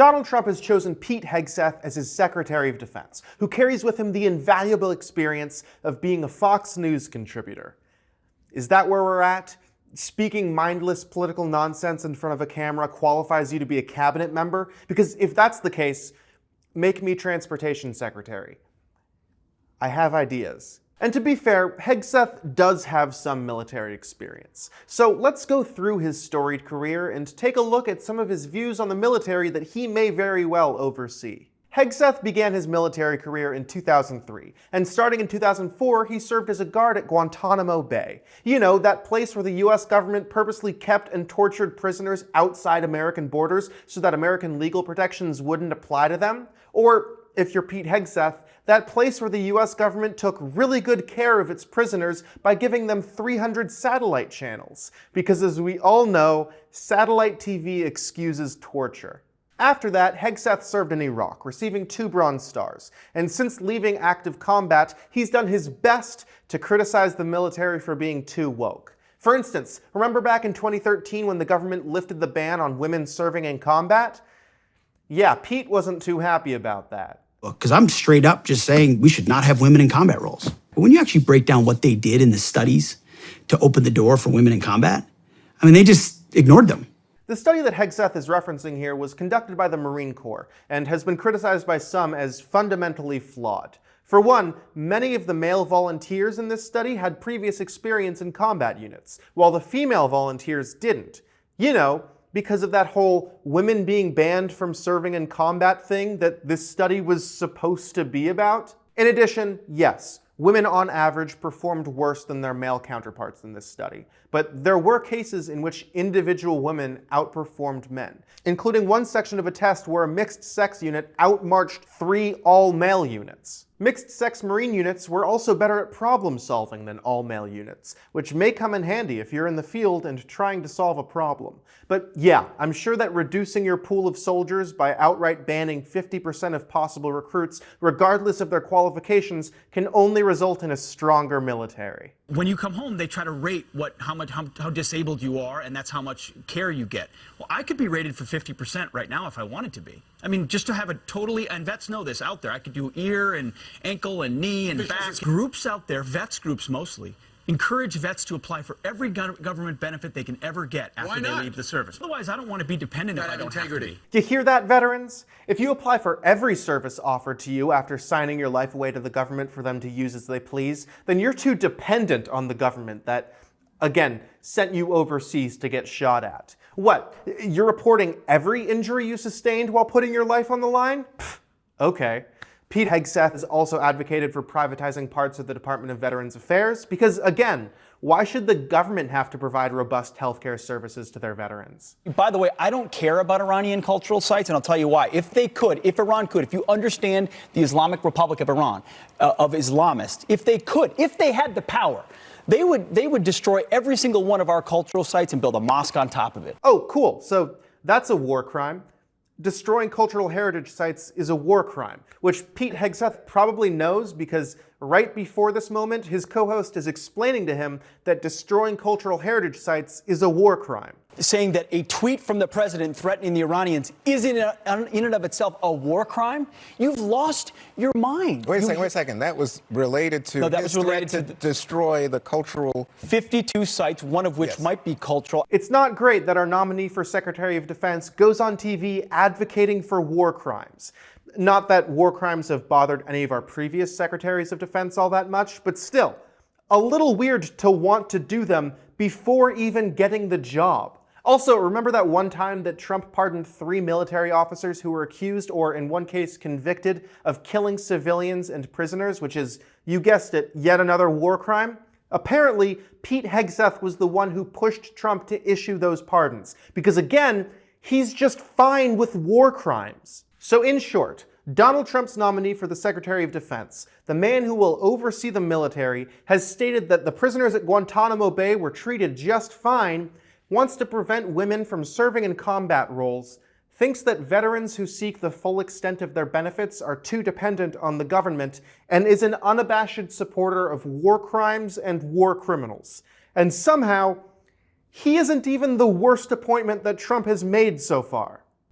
Donald Trump has chosen Pete Hesgeth as his Secretary of Defense, who carries with him the invaluable experience of being a Fox News contributor. Is that where we're at? Speaking mindless political nonsense in front of a camera qualifies you to be a cabinet member? Because if that's the case, make me Transportation Secretary. I have ideas. And to be fair, Hesgeth does have some military experience. So let's go through his storied career and take a look at some of his views on the military that he may very well oversee. Hesgeth began his military career in 2003, and starting in 2004, he served as a guard at Guantanamo Bay. You know, that place where the US government purposely kept and tortured prisoners outside American borders so that American legal protections wouldn't apply to them. Or, if you're Pete Hesgeth, that place where the US government took really good care of its prisoners by giving them 300 satellite channels. Because as we all know, satellite TV excuses torture. After that, Hesgeth served in Iraq, receiving 2 Bronze Stars. And since leaving active combat, he's done his best to criticize the military for being too woke. For instance, remember back in 2013 when the government lifted the ban on women serving in combat? Yeah, Pete wasn't too happy about that. Because I'm straight up just saying we should not have women in combat roles. But when you actually break down what they did in the studies to open the door for women in combat, I mean, they just ignored them. The study that Hesgeth is referencing here was conducted by the Marine Corps and has been criticized by some as fundamentally flawed. For one, many of the male volunteers in this study had previous experience in combat units, while the female volunteers didn't. You know, because of that whole women being banned from serving in combat thing that this study was supposed to be about. In addition, yes, women on average performed worse than their male counterparts in this study, but there were cases in which individual women outperformed men, including one section of a test where a mixed-sex unit outmarched 3 all-male units. Mixed-sex Marine units were also better at problem-solving than all-male units, which may come in handy if you're in the field and trying to solve a problem. But yeah, I'm sure that reducing your pool of soldiers by outright banning 50% of possible recruits, regardless of their qualifications, can only result in a stronger military. When you come home, they try to rate how disabled you are, and that's how much care you get. Well, I could be rated for 50% right now if I wanted to be. I mean, just to have a totally, and vets know this out there, I could do ear and ankle and knee and back. Groups out there, vets groups mostly, encourage vets to apply for every government benefit they can ever get after they leave the service. Otherwise, I don't want to be dependent if I don't have to be. You hear that, veterans? If you apply for every service offered to you after signing your life away to the government for them to use as they please, then you're too dependent on the government that, again, sent you overseas to get shot at. What, you're reporting every injury you sustained while putting your life on the line? Pfft, okay. Pete Hesgeth has also advocated for privatizing parts of the Department of Veterans Affairs because, again, why should the government have to provide robust healthcare services to their veterans? By the way, I don't care about Iranian cultural sites, and I'll tell you why. If Iran could, if you understand the Islamic Republic of Iran, of Islamists, if they had the power, they would destroy every single one of our cultural sites and build a mosque on top of it. Oh, cool. So that's a war crime. Destroying cultural heritage sites is a war crime, which Pete Hesgeth probably knows because right before this moment, his co-host is explaining to him that destroying cultural heritage sites is a war crime. Saying that a tweet from the president threatening the Iranians is in and of itself a war crime? You've lost your mind. Wait a second. That was related to his threat to destroy the cultural... 52 sites, one of which might be cultural. It's not great that our nominee for Secretary of Defense goes on TV advocating for war crimes. Not that war crimes have bothered any of our previous Secretaries of Defense all that much, but still, a little weird to want to do them before even getting the job. Also, remember that one time that Trump pardoned 3 military officers who were accused, or in one case convicted, of killing civilians and prisoners, which is, you guessed it, yet another war crime? Apparently, Pete Hesgeth was the one who pushed Trump to issue those pardons, because again, he's just fine with war crimes. So in short, Donald Trump's nominee for the Secretary of Defense, the man who will oversee the military, has stated that the prisoners at Guantanamo Bay were treated just fine, wants to prevent women from serving in combat roles, thinks that veterans who seek the full extent of their benefits are too dependent on the government, and is an unabashed supporter of war crimes and war criminals. And somehow, he isn't even the worst appointment that Trump has made so far.